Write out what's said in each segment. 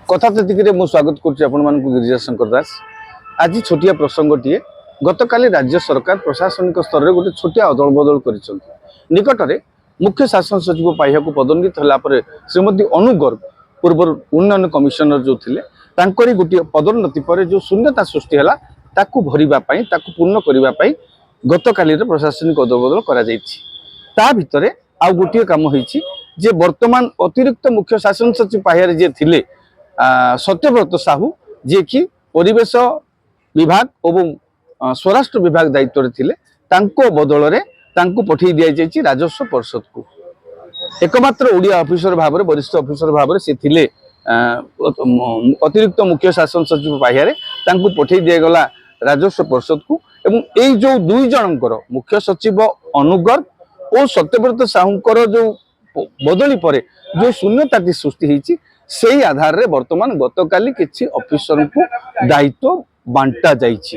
कथा तेतिके मु स्वागत करुच्ची आपण गिरिजा शंकर दास। आज छोटिया प्रसंगटीए गतकाली राज्य सरकार प्रशासनिक स्तर में गोटे छोटिया अदल बदल कर निकटरे मुख्य शासन सचिव पाइबा पदोन्नत होगापर श्रीमती अनु गर्ग पूर्व उन्नयन कमिशनर जो थे गोटे पदोन्नति पर जो शून्यता सृष्टि है ताकू भरवाई पूर्ण करने गतकाली प्रशासनिक अदल बदल कर भितर आउ गोटे कम होती जे वर्तमान अतिरिक्त मुख्य शासन सचिव पाइबार जे थिले सत्यव्रत साहू जे कि परिवेश विभाग और स्वराष्ट्र विभाग दायित्व थिले तांको बदल में तांको पठे दि जाइए राजस्व परिषद को एकमात्र ओडिया ऑफिसर भाव में वरिष्ठ ऑफिसर भाव में से थिले अतिरिक्त मुख्य शासन सचिव पाइबार तांको पठे दिगला राजस्व परिषद को एवं यही जो दुई जनकर मुख्य सचिव अनु गर्ग और सत्यव्रत साहूकर जो बदली पर जो शून्यता सृष्टि होती से आधार रे वर्तमान गतकाली किसी ऑफिसर को दायित्व बांटा जाइछी।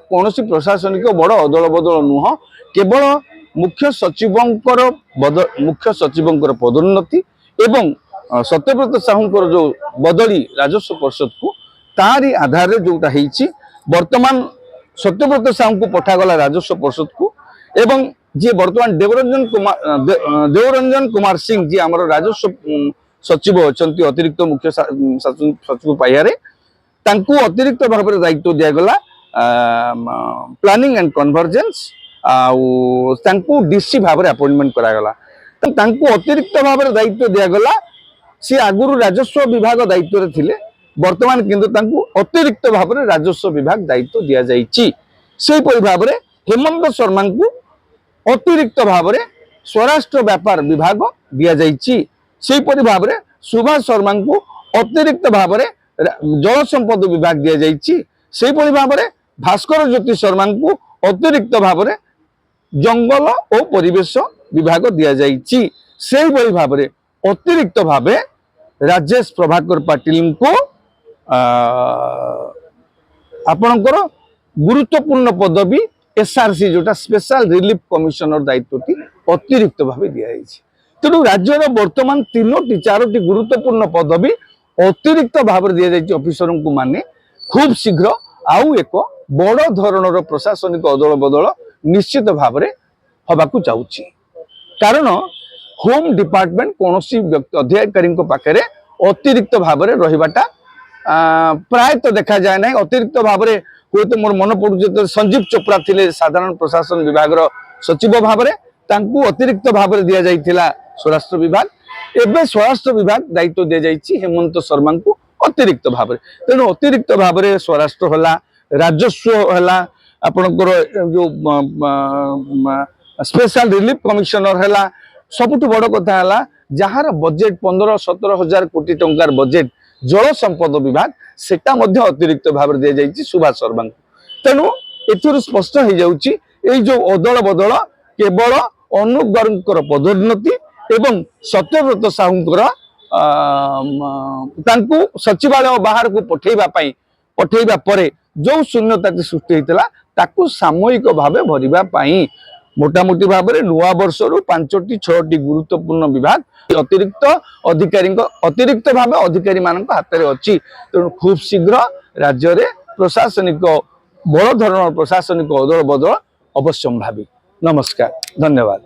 कौन प्रशासनिक बड़ अदल बदल नुह केवल मुख्य सचिवंकर पदोन्नति एवं सत्यव्रत साहूकर जो बदली राजस्व परिषद को तारी आधार रे जोटा होइछि वर्तमान सत्यव्रत साहू को पठागला राजस्व परिषद को एवं जी वर्तमान देवरंजन कुमार सिंह जी आमर राजस्व सचिव अच्छा अतिरिक्त मुख्य सचिव पाइबार अतिरिक्त भाव में दायित्व दिगला प्लानिंग एंड कन्वर्जेंस आउ डीसी भाव में अपॉइंटमेंट करागला अतिरिक्त भाव में दायित्व दिगला सी आगुरी राजस्व विभाग दायित्व थे वर्तमान किंतु अतिरिक्त भाव में राजस्व विभाग दायित्व दि जाइए से भाव में हेमंत शर्मा को अतिरिक्त भाव में स्वराष्ट्र व्यापार विभाग दि जाइए से भाव में सुभाष शर्मा को अतिरिक्त भाव में जल संपद विभाग दि जाइए से भाव में भास्कर ज्योति शर्मा को अतिरिक्त भाव में जंगल और परिवेश विभाग दि जाइए से भाव में अतिरिक्त भाव राजेश प्रभाकर पाटिल को आपणकर गुरुत्वपूर्ण पदवी एसआरसी जोटा स्पेशल रिलीफ कमिशनर दायित्व अतिरिक्त भाव दि जाइए। तेणु राज्यर वर्तमान तीनोटी चारोटी गुरुत्वपूर्ण पदवी अतिरिक्त भाव दि जाइए ऑफिसर को माने खूब शीघ्र आउ एक बड़ धरणर प्रशासनिक अदल बदल निश्चित भाव में हवाकू चाहूँगी कारण होम डिपार्टमेंट कौन अधिकारी पाखे अतिरिक्त भाव में रहीबाटा प्रायतः देखा जाए ना अतिरिक्त भाव में हुए तो मोर मन पड़ू संजीव चोपड़ा थे साधारण प्रशासन विभाग सचिव भाव में अतिरिक्त भाव में दि जाइए स्वराष्ट्र विभाग एवं स्वराष्ट्र विभाग दायित्व दि जाइए हेमंत शर्मा को अतिरिक्त भाव में तेणु अतिरिक्त भाव में स्वराष्ट्र है राजस्व है आपणकर जो स्पेशल रिलीफ कमिशनर है सबुठ बड़ कथा है जार बजेट 15-17 हजार कोटी टंकार बजेट जल संपद विभाग सेटा अतिरिक्त भाव में दि जाइए सुभाष शर्मा को तेणु ए स्पष्ट हो जाउची जो अदल बदल केवल अनु गर्ग पदोन्नति एवं सत्यव्रत साहूकर सचिवालय बाहर को पठेबा परे जो शून्यता सृष्टि होता सामयिक भाव भरवाई मोटामोटी भाव में नुआ वर्ष 5-6टी गुरुत्वपूर्ण विभाग अतिरिक्त भाव अधिकारी मान हाथ में अच्छी तेणु खूब शीघ्र राज्य में प्रशासनिक बड़ धरण प्रशासनिक अदल बदल अवश्य भावी। नमस्कार, धन्यवाद।